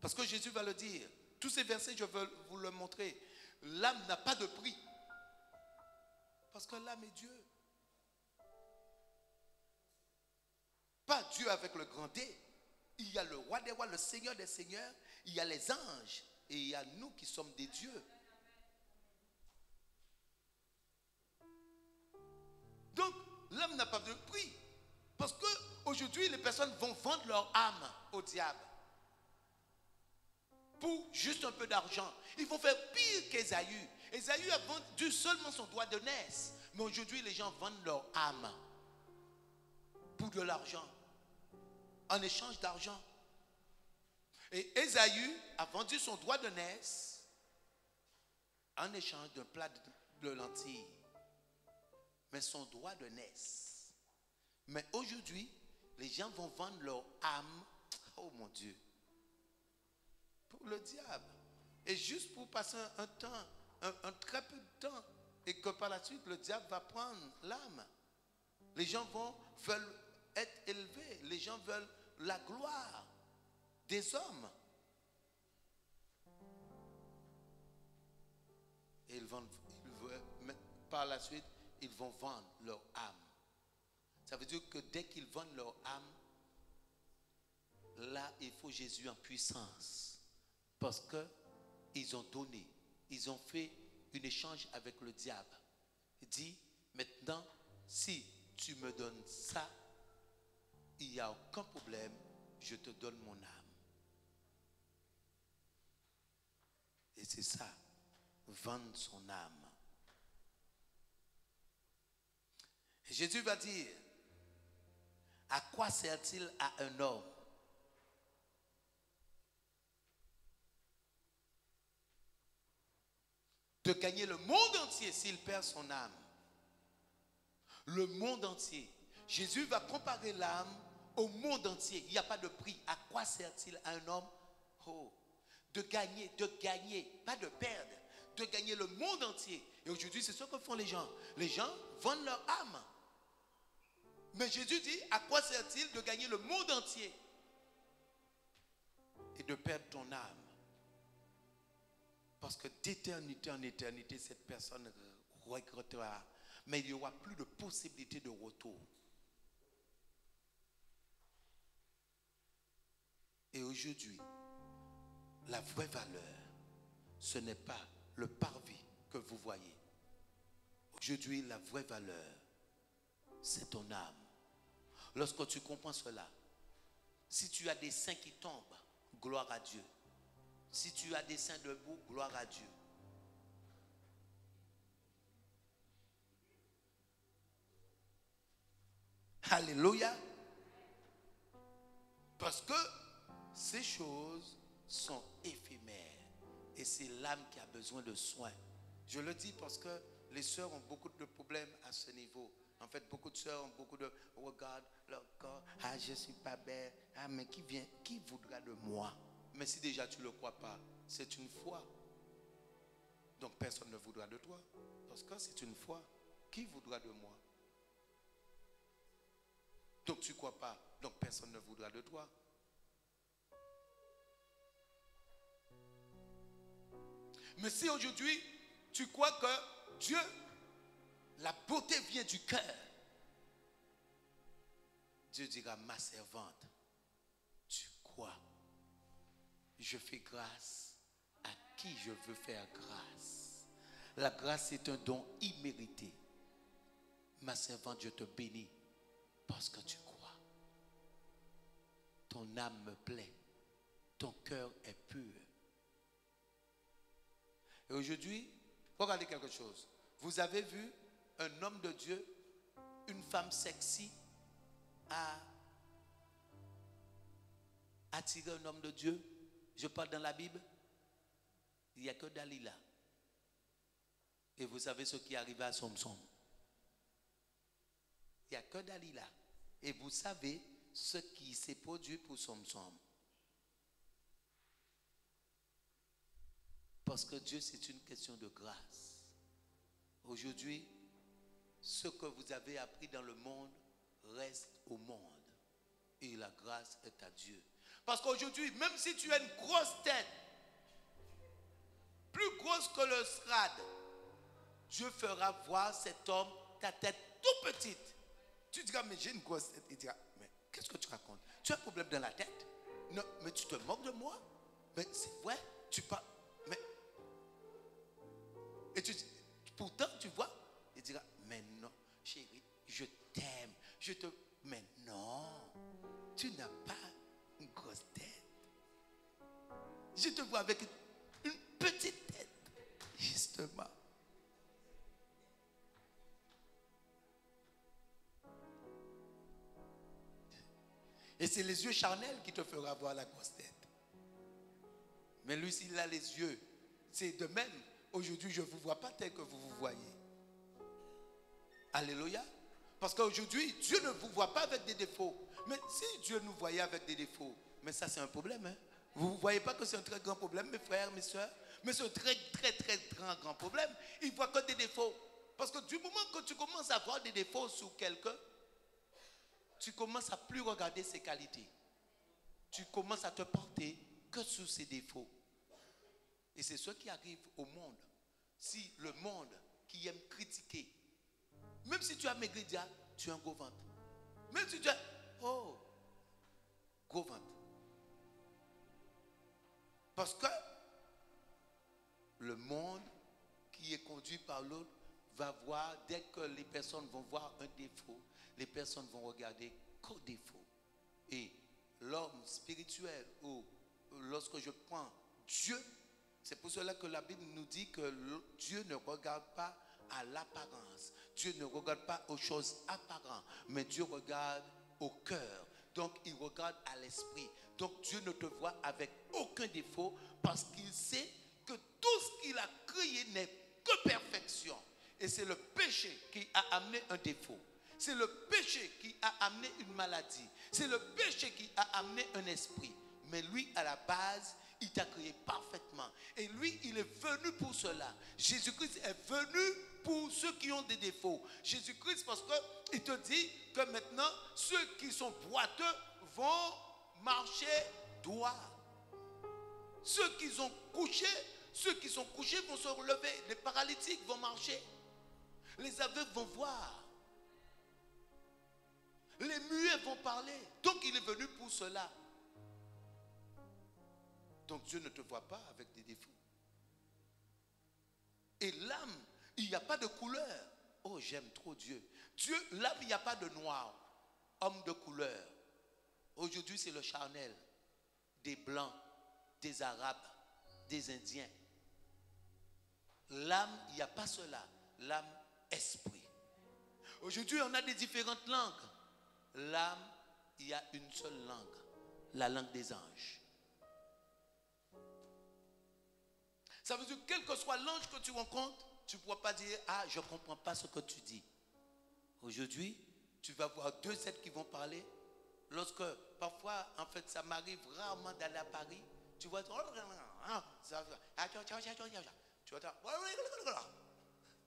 A: Parce que Jésus va le dire. Tous ces versets, je veux vous le montrer. L'âme n'a pas de prix. Parce que l'âme est Dieu. Pas Dieu avec le grand D. Il y a le roi des rois, le Seigneur des seigneurs. Il y a les anges. Et il y a nous qui sommes des dieux. Donc, l'âme n'a pas de prix. Parce qu'aujourd'hui, les personnes vont vendre leur âme au diable. Pour juste un peu d'argent. Ils vont faire pire qu'Ésaü. Ésaü a vendu seulement son droit de naissance. Mais aujourd'hui, les gens vendent leur âme. Pour de l'argent. En échange d'argent. Et Ésaü a vendu son droit de naissance en échange d'un plat de lentilles. Mais son droit de naissance. Mais aujourd'hui, les gens vont vendre leur âme, oh mon Dieu, pour le diable. Et juste pour passer un temps, un très peu de temps, et que par la suite, le diable va prendre l'âme. Les gens veulent être élevés. Les gens veulent la gloire des hommes. Et par la suite, ils vont vendre leur âme. Ça veut dire que dès qu'ils vendent leur âme, là, il faut Jésus en puissance. Parce qu'ils ont donné, ils ont fait un échange avec le diable. Il dit, maintenant, si tu me donnes ça, il n'y a aucun problème, je te donne mon âme. Et c'est ça, vendre son âme. Et Jésus va dire, à quoi sert-il à un homme de gagner le monde entier s'il perd son âme? Le monde entier. Jésus va comparer l'âme au monde entier. Il n'y a pas de prix. À quoi sert-il à un homme? Oh, de gagner, pas de perdre, de gagner le monde entier. Et aujourd'hui, c'est ce que font les gens. Les gens vendent leur âme. Mais Jésus dit, à quoi sert-il de gagner le monde entier et de perdre ton âme? Parce que d'éternité en éternité, cette personne regrettera. Mais il n'y aura plus de possibilité de retour. Et aujourd'hui, la vraie valeur, ce n'est pas le parvis que vous voyez. Aujourd'hui, la vraie valeur, c'est ton âme. Lorsque tu comprends cela, si tu as des saints qui tombent, gloire à Dieu. Si tu as des saints debout, gloire à Dieu. Alléluia. Parce que ces choses sont éphémères. Et c'est l'âme qui a besoin de soins. Je le dis parce que les sœurs ont beaucoup de problèmes à ce niveau. En fait, beaucoup de sœurs ont beaucoup de regarde leur corps. Ah, je ne suis pas belle. Ah, mais qui voudra de moi? Mais si déjà tu ne le crois pas, c'est une foi. Donc personne ne voudra de toi. Parce que c'est une foi. Qui voudra de moi? Donc tu ne crois pas. Donc personne ne voudra de toi. Mais si aujourd'hui, tu crois que Dieu, la beauté vient du cœur, Dieu dira, ma servante, tu crois, je fais grâce à qui je veux faire grâce. La grâce est un don immérité. Ma servante, je te bénis parce que tu crois. Ton âme me plaît, ton cœur est pur. Et aujourd'hui, regardez quelque chose. Vous avez vu un homme de Dieu, une femme sexy a attiré un homme de Dieu? Je parle dans la Bible. Il n'y a que Dalila. Et vous savez ce qui est arrivé à Samson. Il n'y a que Dalila. Et vous savez ce qui s'est produit pour Samson. Parce que Dieu, c'est une question de grâce. Aujourd'hui, ce que vous avez appris dans le monde reste au monde. Et la grâce est à Dieu. Parce qu'aujourd'hui, même si tu as une grosse tête, plus grosse que le strade, Dieu fera voir cet homme, ta tête tout petite. Tu diras, mais j'ai une grosse tête. Il dira, mais qu'est-ce que tu racontes? Tu as un problème dans la tête? Non, mais tu te moques de moi? Mais c'est vrai, tu parles. Mais. Et pourtant, tu vois, il dira, mais non, chérie, je t'aime. Mais non, tu n'as pas une grosse tête. Je te vois avec une petite tête, justement. Et c'est les yeux charnels qui te feront voir la grosse tête. Mais lui, s'il a les yeux, c'est de même. Aujourd'hui, je ne vous vois pas tel que vous vous voyez. Alléluia. Parce qu'aujourd'hui, Dieu ne vous voit pas avec des défauts. Mais si Dieu nous voyait avec des défauts, mais ça c'est un problème. Hein? Vous ne voyez pas que c'est un très grand problème, mes frères, mes soeurs? Mais c'est un très, très, très grand problème. Il ne voit que des défauts. Parce que du moment que tu commences à voir des défauts sur quelqu'un, tu commences à plus regarder ses qualités. Tu commences à te porter que sur ses défauts. Et c'est ce qui arrive au monde. Si le monde qui aime critiquer, même si tu as maigri déjà, tu as un gros ventre. Même si tu as, oh, gros ventre. Parce que le monde qui est conduit par l'autre va voir, dès que les personnes vont voir un défaut, les personnes vont regarder qu'au défaut. Et l'homme spirituel, ou lorsque je prends Dieu, c'est pour cela que la Bible nous dit que Dieu ne regarde pas à l'apparence. Dieu ne regarde pas aux choses apparentes, mais Dieu regarde au cœur. Donc il regarde à l'esprit. Donc Dieu ne te voit avec aucun défaut parce qu'il sait que tout ce qu'il a créé n'est que perfection. Et c'est le péché qui a amené un défaut. C'est le péché qui a amené une maladie. C'est le péché qui a amené un esprit. Mais lui, à la base, il t'a créé parfaitement. Et lui, il est venu pour cela. Jésus-Christ est venu pour ceux qui ont des défauts. Jésus-Christ, parce qu'il te dit que maintenant, ceux qui sont boiteux vont marcher droit. Ceux qui sont couchés vont se relever. Les paralytiques vont marcher. Les aveugles vont voir. Les muets vont parler. Donc il est venu pour cela. Donc Dieu ne te voit pas avec des défauts. Et l'âme, il n'y a pas de couleur. Oh, j'aime trop Dieu. Dieu, l'âme, il n'y a pas de noir. Homme de couleur. Aujourd'hui, c'est le charnel. Des blancs, des arabes, des indiens. L'âme, il n'y a pas cela. L'âme, esprit. Aujourd'hui, on a des différentes langues. L'âme, il y a une seule langue. La langue des anges. Ça veut dire que quel que soit l'ange que tu rencontres, tu ne pourras pas dire, ah, je ne comprends pas ce que tu dis. Aujourd'hui, tu vas voir deux êtres qui vont parler. Lorsque, parfois, en fait, ça m'arrive rarement d'aller à Paris, tu vois, tu entends,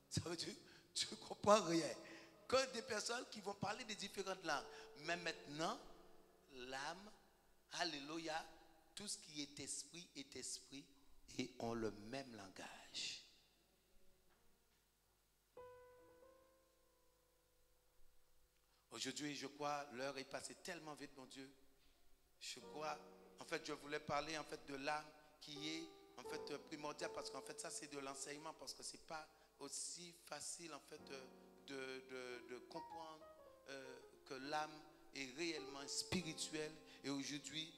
A: ça veut dire, tu ne comprends rien. Que des personnes qui vont parler des différentes langues. Mais maintenant, l'âme, alléluia, tout ce qui est esprit et ont le même langage. Aujourd'hui, je crois, l'heure est passée tellement vite, mon Dieu. Je crois, en fait, je voulais parler en fait de l'âme qui est en fait primordiale parce qu'en fait, ça c'est de l'enseignement parce que c'est pas aussi facile en fait de comprendre que l'âme est réellement spirituelle et aujourd'hui,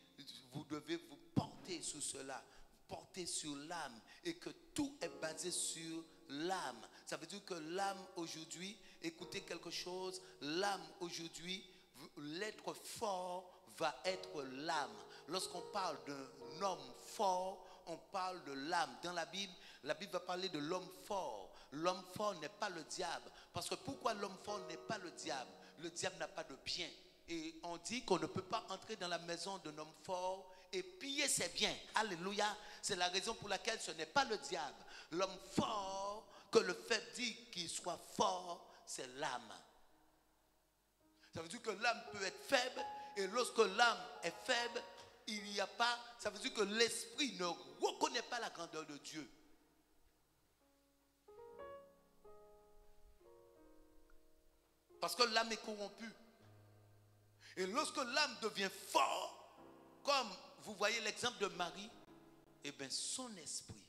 A: vous devez vous porter sur cela. Porter sur l'âme et que tout est basé sur l'âme. Ça veut dire que l'âme aujourd'hui, écoutez quelque chose, l'âme aujourd'hui, l'être fort va être l'âme. Lorsqu'on parle d'un homme fort, on parle de l'âme. Dans la Bible va parler de l'homme fort. L'homme fort n'est pas le diable. Parce que pourquoi l'homme fort n'est pas le diable? le diable n'a pas de bien. Et on dit qu'on ne peut pas entrer dans la maison d'un homme fort et piller ses biens. Alléluia. C'est la raison pour laquelle ce n'est pas le diable. L'homme fort, que le fait dit qu'il soit fort, c'est l'âme. Ça veut dire que l'âme peut être faible, et lorsque l'âme est faible, il n'y a pas, ça veut dire que l'esprit ne reconnaît pas la grandeur de Dieu. Parce que l'âme est corrompue. Et lorsque l'âme devient fort, comme vous voyez l'exemple de Marie, eh bien son esprit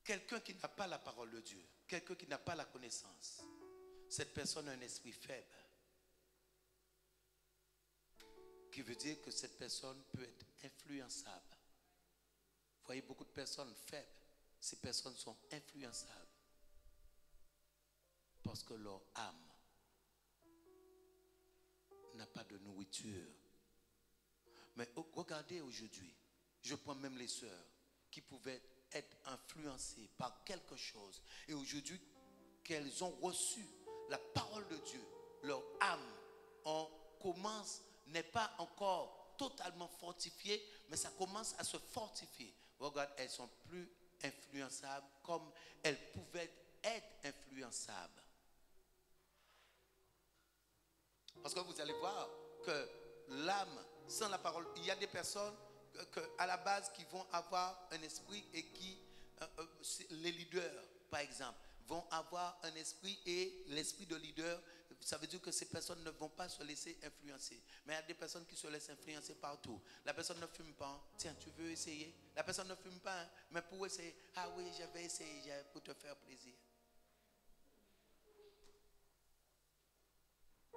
A: quelqu'un qui n'a pas la parole de Dieu, quelqu'un qui n'a pas la connaissance, cette personne a un esprit faible. Qui veut dire que cette personne peut être influençable. Vous voyez beaucoup de personnes faibles. Ces personnes sont influençables. Parce que leur âme n'a pas de nourriture. Mais regardez aujourd'hui, je prends même les sœurs qui pouvaient être influencées par quelque chose. Et aujourd'hui, qu'elles ont reçu la parole de Dieu, leur âme n'est pas encore totalement fortifiée, mais ça commence à se fortifier. Regarde, elles sont plus influençables comme elles pouvaient être influençables. Parce que vous allez voir que l'âme, sans la parole, il y a des personnes à la base qui vont avoir un esprit et qui, les leaders par exemple, vont avoir un esprit et l'esprit de leader, ça veut dire que ces personnes ne vont pas se laisser influencer. Mais il y a des personnes qui se laissent influencer partout. La personne ne fume pas, tiens, tu veux essayer? La personne ne fume pas, hein, mais pour essayer, ah oui, je vais essayer pour te faire plaisir.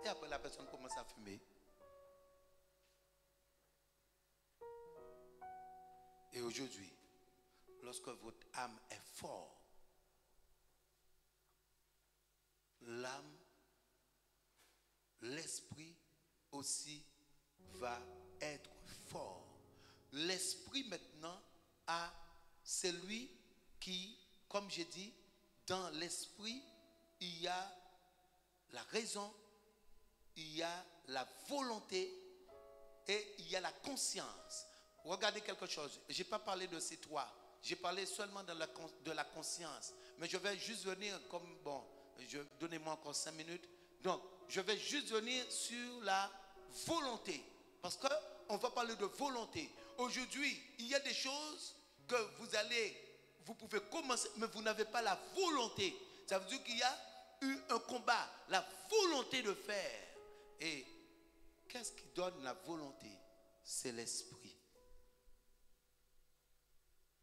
A: Et après la personne commence à fumer. Et aujourd'hui, lorsque votre âme est forte, l'âme, l'esprit aussi va être fort. L'esprit maintenant c'est lui qui, comme j'ai dit, dans l'esprit, il y a la raison, il y a la volonté et il y a la conscience. Regardez quelque chose, je n'ai pas parlé de ces trois, j'ai parlé seulement de la conscience, mais je vais juste venir comme, bon, donnez-moi encore 5 minutes, donc je vais juste venir sur la volonté, parce qu'on va parler de volonté. Aujourd'hui, il y a des choses que vous pouvez commencer, mais vous n'avez pas la volonté. Ça veut dire qu'il y a eu un combat, la volonté de faire. Et qu'est-ce qui donne la volonté? C'est l'esprit.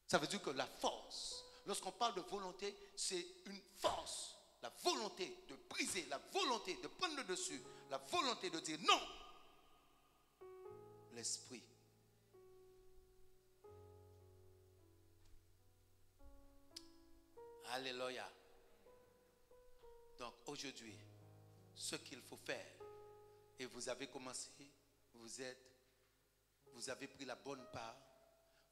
A: Ça veut dire que la force, lorsqu'on parle de volonté, c'est une force. La volonté de briser, la volonté de prendre le dessus, la volonté de dire non. L'esprit. Alléluia. Donc aujourd'hui, ce qu'il faut faire, et vous avez commencé, vous avez pris la bonne part,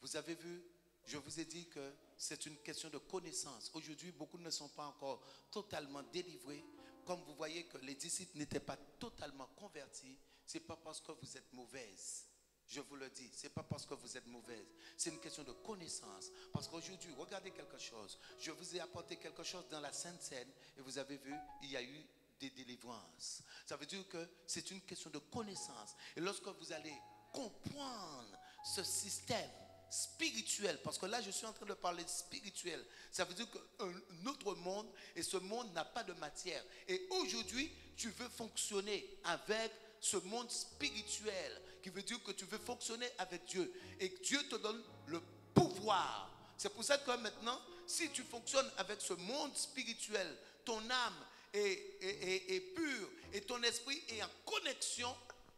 A: vous avez vu, je vous ai dit que c'est une question de connaissance. Aujourd'hui, beaucoup ne sont pas encore totalement délivrés. Comme vous voyez que les disciples n'étaient pas totalement convertis, ce n'est pas parce que vous êtes mauvaise. Je vous le dis, ce n'est pas parce que vous êtes mauvaise. C'est une question de connaissance. Parce qu'aujourd'hui, regardez quelque chose. Je vous ai apporté quelque chose dans la Sainte Seine et vous avez vu, il y a eu des délivrances. Ça veut dire que c'est une question de connaissance. Et lorsque vous allez comprendre ce système spirituel, parce que là je suis en train de parler de spirituel, ça veut dire qu'un autre monde, et ce monde n'a pas de matière, et aujourd'hui tu veux fonctionner avec ce monde spirituel, qui veut dire que tu veux fonctionner avec Dieu, et Dieu te donne le pouvoir. C'est pour ça que maintenant, si tu fonctionnes avec ce monde spirituel, ton âme est pure et ton esprit est en connexion,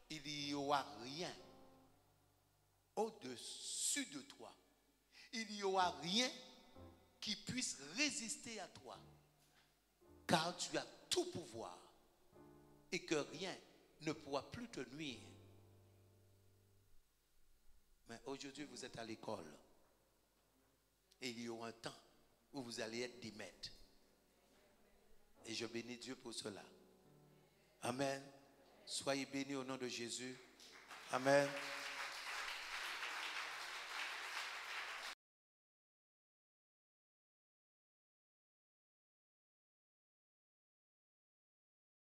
A: il n'y aura rien au-dessus de toi. Il n'y aura rien qui puisse résister à toi, car tu as tout pouvoir et que rien ne pourra plus te nuire. Mais aujourd'hui, vous êtes à l'école et il y aura un temps où vous allez être 10 mètres. Et je bénis Dieu pour cela. Amen. Soyez bénis au nom de Jésus. Amen.